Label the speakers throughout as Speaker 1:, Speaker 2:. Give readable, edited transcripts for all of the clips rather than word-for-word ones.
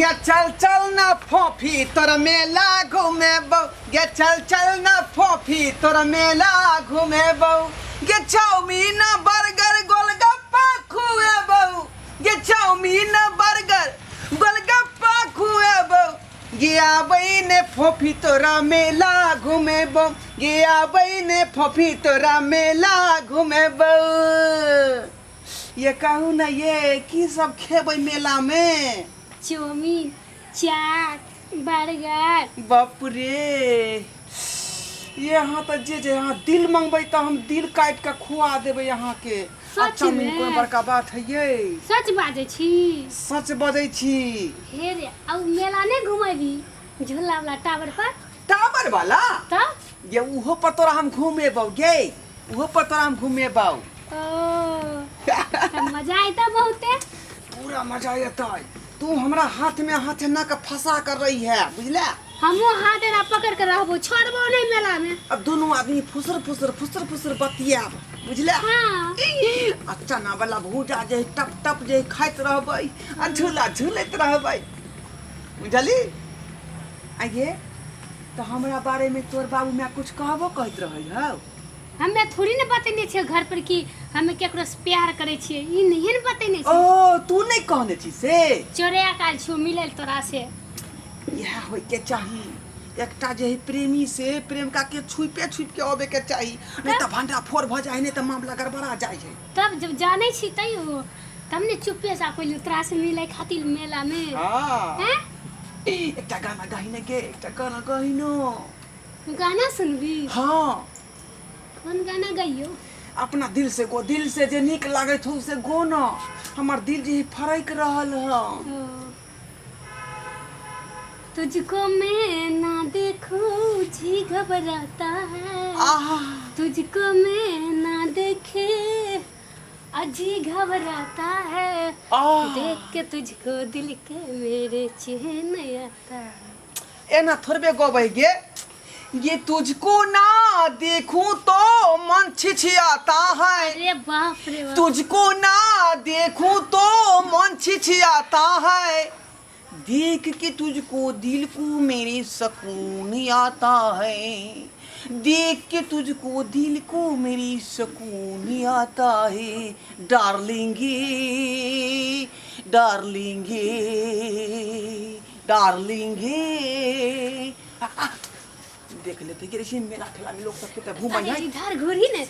Speaker 1: गे चल चल ना फोफी तोर मेला घूमेबो गे चल चल ना फोफी तोर मेला घूमेबो गे चाउमीन बर्गर गोलगप्पा खुएबो गे चाउमीन बर्गर गोलगप्पा खुएबो गे आबै ने फोफी तोरा मेला घूमेबो गे आबै ने फोफी तोरा मेला घूमेबो। ये कहू ना ये की सब खेबै मेला में?
Speaker 2: चाउमीन चाट बर्गर।
Speaker 1: बाप रे यहाँ तो जे यहाँ दिल मंगबै तो हम दिल काट के खुआ देबै यहाँ के।
Speaker 2: सच
Speaker 1: चाउमीन
Speaker 2: में?
Speaker 1: कोन बड़का बात है ये?
Speaker 2: सच बाजै छी?
Speaker 1: सच बजै छी।
Speaker 2: हे रे अब मेला नहीं घुमेबी झूला वाला टावर पर?
Speaker 1: टावर वाला
Speaker 2: तब
Speaker 1: ये उहो पर तोरा हम घुमेबौ गे, उहो पर तोरा हम घुमेबौ।
Speaker 2: तब मजा आइता बहुते।
Speaker 1: पूरा मजा एतै। तू हमरा हाथ में हाथ ना के फंसा कर रही है बुझला?
Speaker 2: हमो हाथ एना पकड़ के रहबो छोड़बो नहीं मेला में।
Speaker 1: अब दोनों आदमी फुसर फुसर बतियाब बुझला?
Speaker 2: हाँ।
Speaker 1: अच्छा ना वाला भूजा जे टप टप जे खाइत रहबै आ झूला झूलैत रहबै बुझली? आइए तो हमरा बारे में तोर बाबू मैं कुछ कहबो कहत रहै हौ?
Speaker 2: हमें थोड़ी न बतेने छे घर पर कि हमें केकरो से प्यार करे छिए ई नहीं न बतेने छे।
Speaker 1: ओ तू नहीं कहने छी से?
Speaker 2: चोरिया काल छो मिलल तोरा से।
Speaker 1: यह होय के चाही एकटा जे प्रेमी से प्रेम का के छुपे के आवे के चाही नहीं तो भंडा फोड़ भ जाए नहीं तो मामला गड़बड़ा जाए है।
Speaker 2: तब जब जाने छी तैयो तब ने चुप्पे से कोई तोरा से मिले खातिर मेला में।
Speaker 1: हां
Speaker 2: हैं?
Speaker 1: एकटा गाना गाहिने के एकटा गाना गाहिनो।
Speaker 2: गाना सुनबी?
Speaker 1: हां
Speaker 2: कौन गाना गाइयो?
Speaker 1: अपना दिल से गो, दिल से जे निक लागत हो से गो न। हमर दिल जे फरक रहल ह।
Speaker 2: तुझको मैं ना देखूं जी घबराता है। तुझको मैं ना देखे अजी घबराता है। देख के तुझको दिल के मेरे चैन आता है।
Speaker 1: एना थोड़बे गोबै गे। ये तुझको ना देखूं तो मन छिछियाता है।
Speaker 2: अरे बाप रे बाप।
Speaker 1: तुझको ना देखूं तो मन छिछियाता है। देख के तुझको दिल को मेरे सुकून आता है। देख के तुझको दिल को मेरी सुकून आता है। डार्लिंगे डार्लिंगे डार्लिंगे। देख लेते कि ऋषि मेला ठेला में लोग सब के घूम
Speaker 2: अरे इधर घुरी ने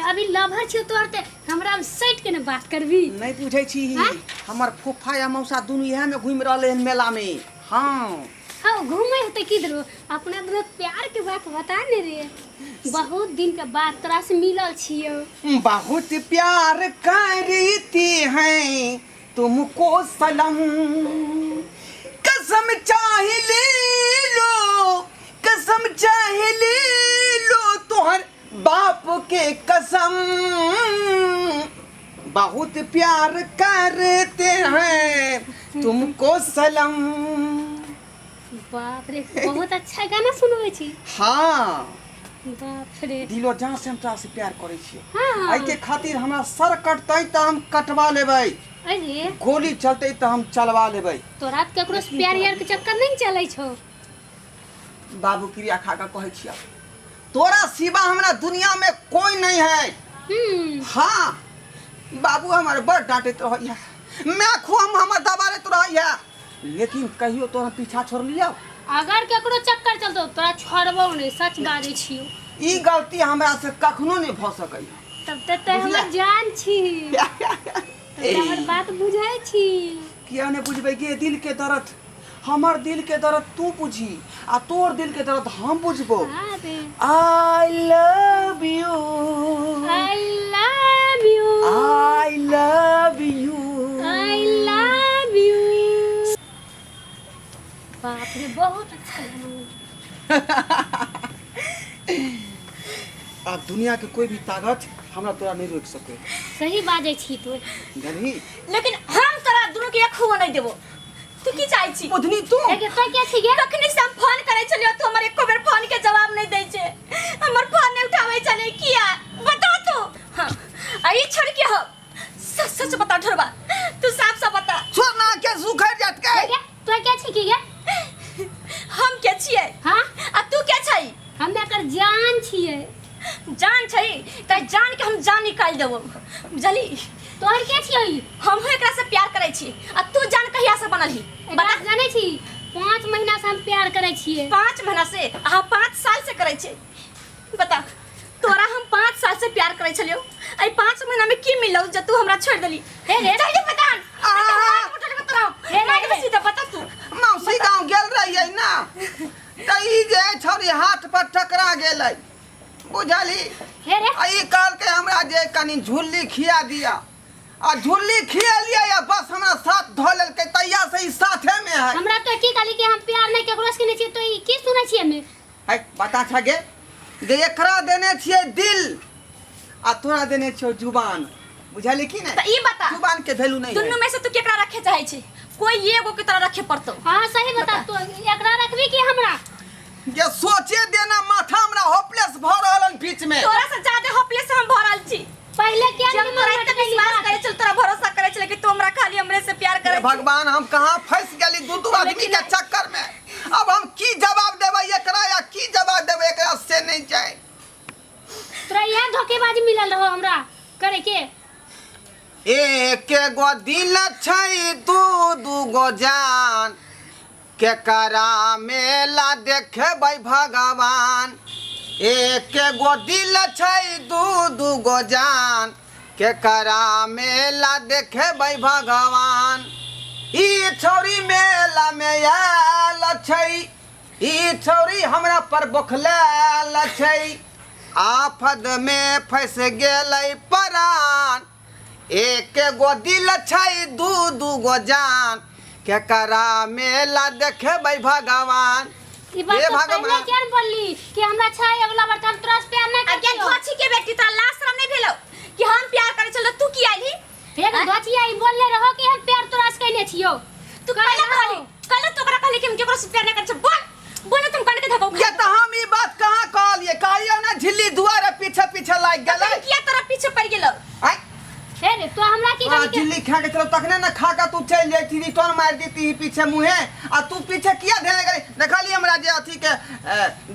Speaker 2: अभी लभर छियो तोरते हमरा हम सट के ने बात करबी।
Speaker 1: नहीं पूछै छी। हमर फूफा या मौसा दुनु यह में घूम रहले हैं मेला में। हां
Speaker 2: हां घूमे होते किधरो अपना दोनों प्यार के बात बता ने रे। बहुत दिन के बाद तोरा से मिलल छियो।
Speaker 1: बहुत प्यार करती हैं तुमको सनम कसम चाहे ले लो कसम चाहे ले लो तोहर बाप के कसम। बहुत प्यार करते हैं तुमको सनम।
Speaker 2: बाप रे बहुत अच्छा गाना सुनबै छी।
Speaker 1: हाँ
Speaker 2: बाप रे
Speaker 1: दिलो जान से हम तोरा से प्यार करे छी।
Speaker 2: हाँ।
Speaker 1: आई के खातिर हमरा सर कटतै त हम कटवा लेबै।
Speaker 2: अरे
Speaker 1: गोली चलतै त हम चलवा लेबै।
Speaker 2: तोरा केकरो से प्यार यार के चक्कर नहीं चलै छौ?
Speaker 1: बाबू क्रिया खा का कहै छिया तोरा सिवा हमरा दुनिया में कोई नहीं है। हाँ बाबू हमारे बड़ डांटत रहैया मैं खुम हमर दबारत रहैया लेकिन कहियो तोरा पीछा छोड़ लिया।
Speaker 2: अगर केकरो चक्कर चलतो तोरा छोड़बो नहीं सच बाजै छियो।
Speaker 1: ई गलती हमरा से कखनो नहीं भ सकै।
Speaker 2: तब तक हमर जान छी। हमर बात बुझै छी।
Speaker 1: किया ने बुझबै गे दिल के दर्द हमर दिल के दर्द तू बुझी आ तोर दिल के दर्द हम बुझबो। I love you
Speaker 2: I love you
Speaker 1: I love you
Speaker 2: I love you। बाप रे बहुत अच्छा गाना।
Speaker 1: आ दुनिया के कोई भी ताकत हमरा तोरा नहीं रोक सके।
Speaker 2: सही बाजै छी तू
Speaker 1: जानी
Speaker 3: लेकिन हम तोरा दुनु के खुआ नहीं देबो। तू की चाहै छी?
Speaker 1: बुधनी तू
Speaker 2: एके तो क्या छी गे?
Speaker 3: कखनी से हम फोन करे छलियो तो हमर एको बेर फोन के जवाब नहीं दै छे। हमर फोन नहीं उठाबै छले किया बता तू। हां आई छोड़ के हो सच सच बता ढोरबा तू साफ साफ बता।
Speaker 1: छोड़ ना के सुखै जात के
Speaker 2: तो क्या छी की गे?
Speaker 3: हम के छियै?
Speaker 2: हां
Speaker 3: आ तू के छै?
Speaker 2: हम एकर जान छियै।
Speaker 3: जान छै त जान के हम जान निकाल देबो बुझली।
Speaker 2: तोहर के छियै?
Speaker 3: हम एकरा से प्यार करै छी आ तू जान कहिया से बनलही?
Speaker 2: बता जानै छी 5 महीना से हम प्यार करै छियै।
Speaker 3: 5 महीना से? हम 5 साल से करै छी। बता तोरा हम 5 साल से प्यार करै छलियो, आई 5 महीना में की मिलौ जे तू हमरा छोड़ देली?
Speaker 2: हे रे
Speaker 3: जल्दी बता। मार के सीधा बता तू।
Speaker 1: मौसी गांव गेल रहियै ना त ई जे छोरी हाथ पर टकरा गेलै बुझली।
Speaker 2: हे रे
Speaker 1: आ ई कहल के हमरा जे कनी झुल्ली खिया दिया आ झुल्ली खिया लिया या बस हमरा साथ धो लेलकै तैया से ई साथे में है।
Speaker 2: हमरा तो की कहली कि हम प्यार नहीं केकरो से केने छियै तो ई की सुनै छियै हमें?
Speaker 1: है बता छगे जे एकरा देने छियै दिल आ तोरा देने छियै जुबान बुझली कि नहीं?
Speaker 3: त ई बता
Speaker 1: जुबान के वैल्यू नहीं
Speaker 3: दुन्नु
Speaker 1: है।
Speaker 3: में से तू केकरा रखे चाहे छी? कोई एगो के तरह रखे पड़तो।
Speaker 2: हां सही बता तू एकरा रखबी कि हमरा?
Speaker 1: जे सोचे देना माथा हमरा होपलेस भ रहलन बीच में।
Speaker 3: तोरा से ज्यादा होपलेस हम भरल छी।
Speaker 2: पहले क्या
Speaker 3: जब तोरा इतना विश्वास करे चल, तोरा भरोसा करे चल कि तू हमरा खाली हमरे से प्यार करे।
Speaker 1: भगवान हम कहां फंस गेली दू आदमी के चक्कर में। अब हम की जवाब देबै एकरा या की जवाब देबै एकरा से नहीं जाए।
Speaker 2: तोरा यह धोखेबाजी मिलल रहो हमरा करे के।
Speaker 1: एक गो दिल छै दू गो जान केकरा मेला देखबै भगवान। एक गो दिल छै दू गो जान केकरा मेला देखबै भगवान। ई छोरी मेला में आयल छै, ई छोरी हमरा पर बोखलाल छै, आफत में फंस गेलै परान। एक गो दिल छै दू गो जान केकरा मेला देखबै भगवान।
Speaker 2: ई बात
Speaker 1: हे
Speaker 2: तो पहले
Speaker 1: भगवान।
Speaker 2: क्या बोलली कि हमरा छै अगला बार हम तोरा से प्यार नहीं
Speaker 3: अगे
Speaker 2: करती हो।
Speaker 3: धोछी के बेटी तोरा लाज शरम नहीं भेलो कि हम प्यार करे चल तू की आइली?
Speaker 2: हे धोचिया ई बोलले रहो कि हम प्यार तोरा से कइने छियो।
Speaker 3: तू कहले कहले तोरा कहले कि हम केकरो से प्यार नहीं करे छ। बोल तुम कण के धको।
Speaker 1: ये तो हम ई बात कहां कहलिए कहियो ना झिल्ली दुआरे पीछे पीछे लाग गेलै।
Speaker 3: किया तोरा पीछे पड़ गेलो?
Speaker 1: आई
Speaker 2: हे रे तो हमरा की
Speaker 1: आ
Speaker 2: करी के
Speaker 1: झिल्ली खा के चलो तखने ना खा के तू चल जाती रिटर्न मार देती पीछे मुंहे आ तू पीछे किया धेले गई? देखली हमरा जे अथी के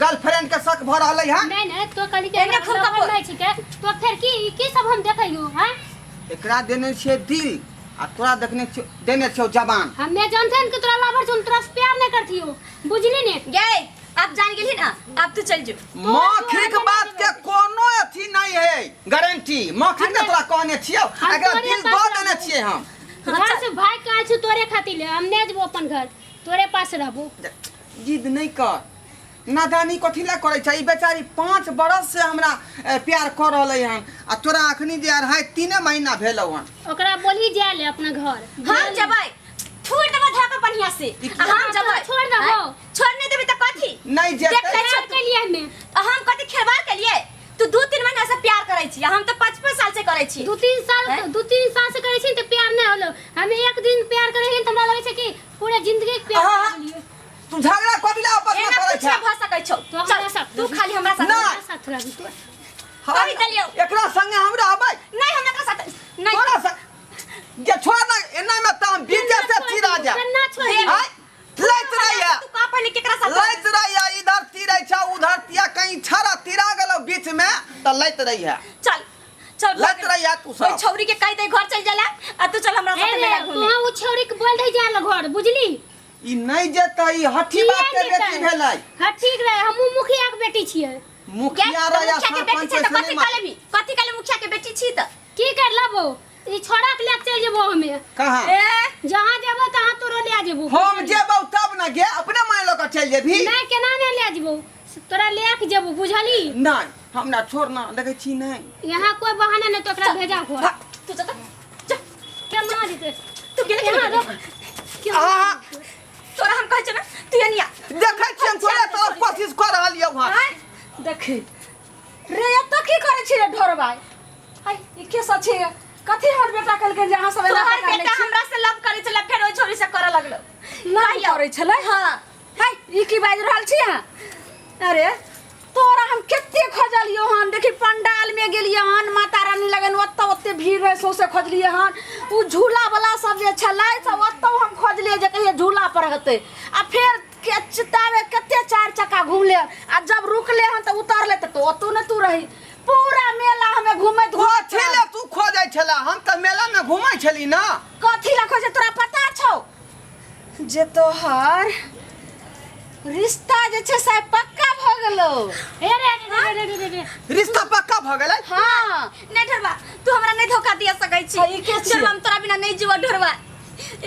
Speaker 1: गर्लफ्रेंड के शक भ रहलै है।
Speaker 2: नहीं नहीं तो कली के
Speaker 3: एने खूब कपूर।
Speaker 2: नहीं छी के तो फिर की सब हम देखइयो हैं?
Speaker 1: एकरा देने छियै दिल आ तोरा देने छियौ जबान।
Speaker 2: हमें जानते हैं कि तोरा लाभर छन तोरा से प्यार नहीं करती हो बुझली ने?
Speaker 3: गए अब जान गेली ना, अब तू चल जो।
Speaker 1: मौखिक बात के कोनो अथी नहीं है गारंटी। मौखिक ने तोरा कहने छियौ अगर दिल दो देने छियै हम।
Speaker 2: घर से भाई का छु तोरे खातिर ले हम ने जबो अपन घर तोरे पास रहबो।
Speaker 1: जिद नहीं कर नादानी कथी ला करे छै? ई बेचारी 5 बरस से हमरा प्यार कर रहलै हन आ तोरा अखनी जे 2.5-3 महीना भेलौ हन।
Speaker 2: ओकरा बोली जाय ले अपना घर
Speaker 3: हम जबै छोड़ देबो धाका बढ़िया से। हम जबै
Speaker 2: छोड़ दबो
Speaker 3: छोड़ नहीं देबी त कथी?
Speaker 1: नहीं
Speaker 3: देख
Speaker 1: जेतै
Speaker 3: ले
Speaker 2: प्यार के लिए हमें
Speaker 3: हम कथी खेलवार के लिए? तू 2-3 महीना से प्यार करे छी, हम तो 5-5 साल से करे छी।
Speaker 2: 2-3 साल से करे छी त प्यार नहीं होलो। हमें एक दिन प्यार करे छी त हमरा लगे छै कि पूरे जिंदगी के प्यार
Speaker 1: हाँ।
Speaker 2: कर लिए।
Speaker 1: तू झगड़ा कथी ला आपस में
Speaker 3: एना
Speaker 1: करे
Speaker 3: कुछ
Speaker 1: छै?
Speaker 3: भ सकै छौ।
Speaker 2: तो हमरा
Speaker 3: चल
Speaker 2: साथ
Speaker 3: तू खाली हमरा साथ
Speaker 1: ना।
Speaker 3: रह।
Speaker 2: हमरा साथ रहबी तो
Speaker 3: कभी चलियो।
Speaker 1: एकरा संगे हम रहबै
Speaker 3: नहीं हमरा साथ नहीं।
Speaker 1: तोरा संग जे छोड़ ना एना में त हम बीच से चिरा जा।
Speaker 2: ना छोड़ दे।
Speaker 1: हाय लैत रहिया
Speaker 3: तू का पहले केकरा साथ?
Speaker 1: लैत रहिया इधर तिरै छ उधर तिया कहीं छरा तिरा गेलो बीच में त लैत रहिया।
Speaker 3: चल चल
Speaker 1: लैत रहिया तू
Speaker 3: ओई
Speaker 1: सब।
Speaker 3: छौरी के कह दे घर चल जाला आ तू चल हमरा साथ मेला घूमे।
Speaker 2: तू उ छौरी के बोल दे जाल घर बुझली?
Speaker 1: ई नहीं जेतै ई हठी बात के बेटी भेलै।
Speaker 2: हां ठीक रहे हमहू मुखिया के बेटी छियै।
Speaker 1: मुखिया रहा
Speaker 3: मुखिया के बेटी
Speaker 1: सरपंच
Speaker 3: छी त
Speaker 1: से
Speaker 3: कथी काले भी? कथी काले मुखिया के बेटी छी त?
Speaker 2: की कर लबो ई छोड़ा के ले चल जेबो हमें।
Speaker 1: कहां
Speaker 3: ए
Speaker 2: जहां जेबो तहां तोरो ले जेबो।
Speaker 1: हम जेबौ तब ना गे अपने मान लो के चल जेबी।
Speaker 2: नहीं केना ने ले जेबो तोरा ले के जेबो बुझली?
Speaker 1: नहीं हमरा छोड़ ना देखे छी नहीं।
Speaker 2: यहाँ कोई बहाना नहीं तो एकरा भेजा घर।
Speaker 3: भाग, तू जा जा
Speaker 2: केना जेते
Speaker 3: तू गेले
Speaker 2: यहाँ
Speaker 3: केना?
Speaker 2: रख।
Speaker 1: आ
Speaker 3: तोरा हम कहै छ ना तू एनिया
Speaker 1: देखे छी हम तोरा तरफ कोशिश कर रहल यौ हां।
Speaker 3: हाय देखी रे ये तो की करे छी रे ढोर भाई? हाय ई के सचे कथी हर बेटा कल के जहां सब तोहर बेटा हमरा से लव करे छले फेर ओई छोरी से करे लगलो। लव करे छले? हां हाय ई की बाज रहल छी हां? अरे तोरा हम केते खोजलियो हन देखी पंडाल में गेलिए हन माता रानी लगन ओत्ते भीड़ रहे सौसे खोजलिए हन उ झूला वाला सब जे छलै सब ओत्तो हम खोजलिए जे कहिए झूला पर हते आ फिर के चितावे कते 4 चक्का घूमले आ जब रुकले हन त उतारले त ओतू न तू रही पूरा मेला हमें घूमत
Speaker 1: कथी ले तू खोजै छला हम त मेला में घुमै छली ना
Speaker 3: कथी ला खोजे तोरा पता छौ जे तोहर रिश्ता जे छै से पक्का भ गेलो
Speaker 2: रे
Speaker 1: रिश्ता पक्का भ गेलै
Speaker 3: हां
Speaker 4: नहीं ढरवा तू हमरा नहीं धोखा दिया सकै छी
Speaker 3: ई के छी?
Speaker 4: ढरवा हम तोरा बिना नहीं जीवा ढरवा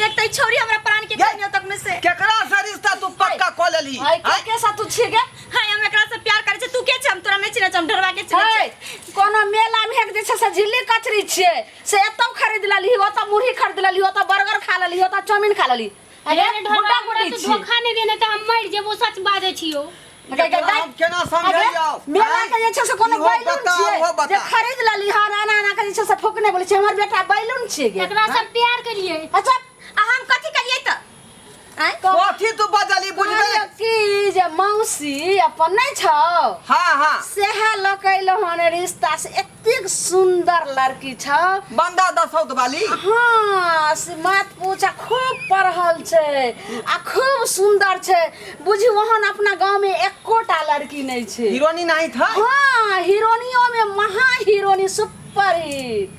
Speaker 4: एक तई छोरी हमरा प्राण के कहियो तक में से
Speaker 1: केकरा से रिश्ता तू पक्का क लेली
Speaker 3: हाय के साथ तू छिगे
Speaker 4: हाय हम एकरा से प्यार करे छी तू के छ हम तोरा नहीं चिन्ह छ हम ढरवा के चिन्ह
Speaker 3: हाय
Speaker 4: छी
Speaker 3: कोनो मेला में एक जे छै से झिल्ली कचरी छिए से एतौ खरीद लेली ओतौ मुरही खरीद लेली ओतौ बर्गर खा लेली ओतौ चाउमीन खा लेली
Speaker 2: अरे
Speaker 3: अरे
Speaker 2: ढोला
Speaker 3: गुड्डी
Speaker 2: तो
Speaker 3: छी
Speaker 2: धोखा नहीं देने त हम मर जेबो सच बाजै छियो
Speaker 1: हम केना समझैयौ
Speaker 3: मेला के जे छै से कोनो
Speaker 1: इहो
Speaker 3: बैलून
Speaker 1: बता,
Speaker 3: छिए
Speaker 1: इहो बता।
Speaker 3: जे खरीद लेली हां राना के जे छै से फुकने बोले छै हमर बेटा बैलून छिए गे
Speaker 2: एकरा से प्यार करिए
Speaker 3: अच्छा
Speaker 4: आ हम कथि करियै त आय
Speaker 1: कथी तू बजली बुझबे
Speaker 3: कहलियो कि जे मौसी अपन नहीं छौ
Speaker 1: हां हां
Speaker 3: सेहा लकैलो हन रिश्ता से एतेक सुंदर लड़की छ
Speaker 1: बंदा दसौत वाली
Speaker 3: हाँ से मत पूछा खूब पढ़ल छै आ खूब सुंदर छै बुझी वहन अपना गांव में एकोटा लड़की नहीं छै
Speaker 1: हीरोनी नहीं था
Speaker 3: हाँ हीरोनियों में महा हीरोनी सुपर हिट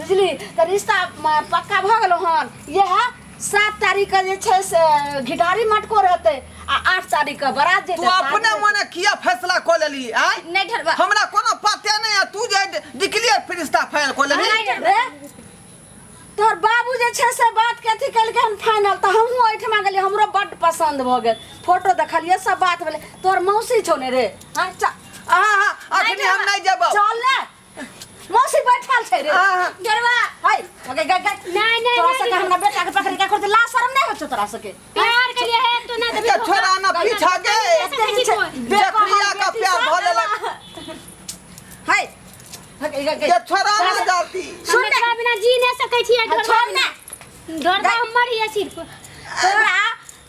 Speaker 3: बुझली त रिश्ता पक्का भ गेलो हन यह 7 तारीख के जे छै से घिटारी मटको रहते आ 8 तारीख के बारात जे
Speaker 1: तू अपने मने किया फैसला क लेली आय
Speaker 4: नहीं ढरवा
Speaker 1: हमरा कोनो पते नहीं है तू जे डिक्लेयर फिरिश्ता फाइल क लेली
Speaker 3: रे तोर बाबू जे छै से बात के अथी कल के हम फाइनल त हमहु ओइठमा गेली हमरो बड पसंद भ गेल फोटो देखलिए सब बात भेले तोर मौसी छौ ने रे हां
Speaker 1: हां हां अखनी हम नहीं जेबो
Speaker 3: चल ले मौसी बैठल छै रे
Speaker 4: ढरवा
Speaker 3: हाय ओके गग
Speaker 2: नहीं
Speaker 3: तोरा सके हमरा बेटा के पकड़ के करते ला शरम नहीं हो तोरा सके
Speaker 2: प्यार करिए है तो ना
Speaker 1: के छोरा ना पीछा गे जकरिया का प्यार भलेला
Speaker 3: हाय
Speaker 1: के छोरा ना जाती
Speaker 2: सुन एकरा बिना जी नहीं सकै छियै
Speaker 3: छोड़ ना
Speaker 2: ढोलबा हम मरिए सिर्फ
Speaker 3: तोरा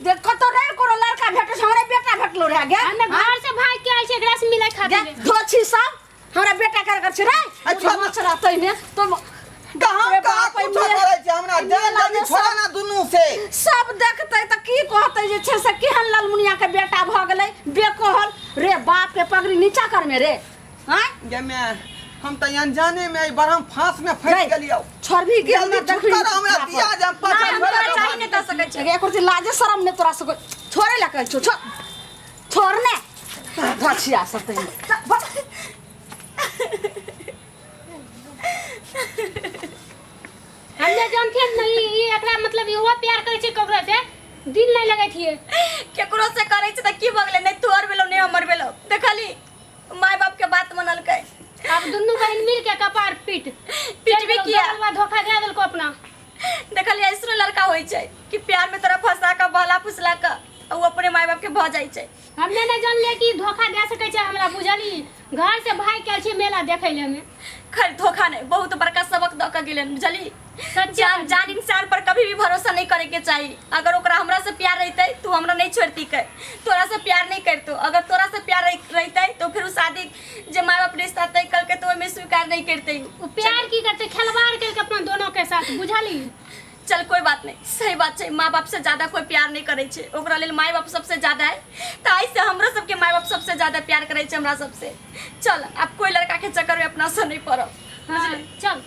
Speaker 3: देखो तो रे कोनो लड़का भेटे हमरे बेटा भेटलो रे गे
Speaker 2: हमें घर से भाग के आइ छै एकरा से मिले खातिर
Speaker 3: धोछी सब हमरा बेटा कर छै रे अच्छा मचरा तइने तो
Speaker 1: कहां कुछ करे छै हमरा जल्दी छोरा ना दुनु से
Speaker 3: सब देखतै त की कहतै जे छै से केहन लालमुनिया के बेटा भ गेलै बेकोहल रे बाप के पगड़ी नीचा कर में रे हां
Speaker 1: गे मैं हम त अनजाने में बरहम फांस में फंस गेलियो
Speaker 3: छोड़ भी गेल
Speaker 1: जल्दी छुटकारा हमरा दिया जे हम पाछा
Speaker 4: हम तोरा चाहि नहीं द सकै छी
Speaker 3: एक कुछ लाजे शरम ने तोरा सब छोड़े ला कहै छो छोड़ ने धछिया सब तइने
Speaker 2: हमने जानते नहीं ये एकरा मतलब यो प्यार करे छै ककरा से दिल नहीं लगै थिए
Speaker 4: केकरो से करे छ त की बगले नहीं तोर बेलो नहीं हमर बेलो देखली माय बाप के बात मनल के
Speaker 2: अब दुनू बहन मिल के कपार पीट
Speaker 4: भी किया।
Speaker 2: धोखा दे देलको अपना
Speaker 4: देखली ऐसनो लड़का होई छै कि प्यार में तोरा फंसा के भला फुसला के वो अपने माय बाप के भ जाई छै
Speaker 2: हमने नहीं जानले कि धोखा दे सकै छै हमरा बुझली घर से भाई के छै मेला देखै ले में
Speaker 4: खैर धोखा नहीं बहुत बड़का सबक द के गेलन बुझली जान इंसान पर कभी भी भरोसा नहीं करे के चाहिए अगर ओकरा हमरा से प्यार रहते तू हमरा नहीं छोड़ती के तोरा से प्यार नहीं करतो अगर तोरा से प्यार रहते तो फिर उस शादी जे माँ बाप रिश्ता तय करके तो में स्वीकार नहीं करते
Speaker 2: वो प्यार की करते खिलवाड़ करके अपना दोनों के साथ बुझली
Speaker 4: चल कोई बात नहीं सही बात है माँ बाप से ज्यादा कोई प्यार नहीं करे छे ओकरा लेल माय बाप सबसे ज्यादा है तो ऐसे हमरो सबके माय बाप सबसे ज्यादा प्यार करे छे हमरा सबसे चल अब कोई लड़का के चक्कर में अपना से नहीं पड़ो
Speaker 2: हाँ, चल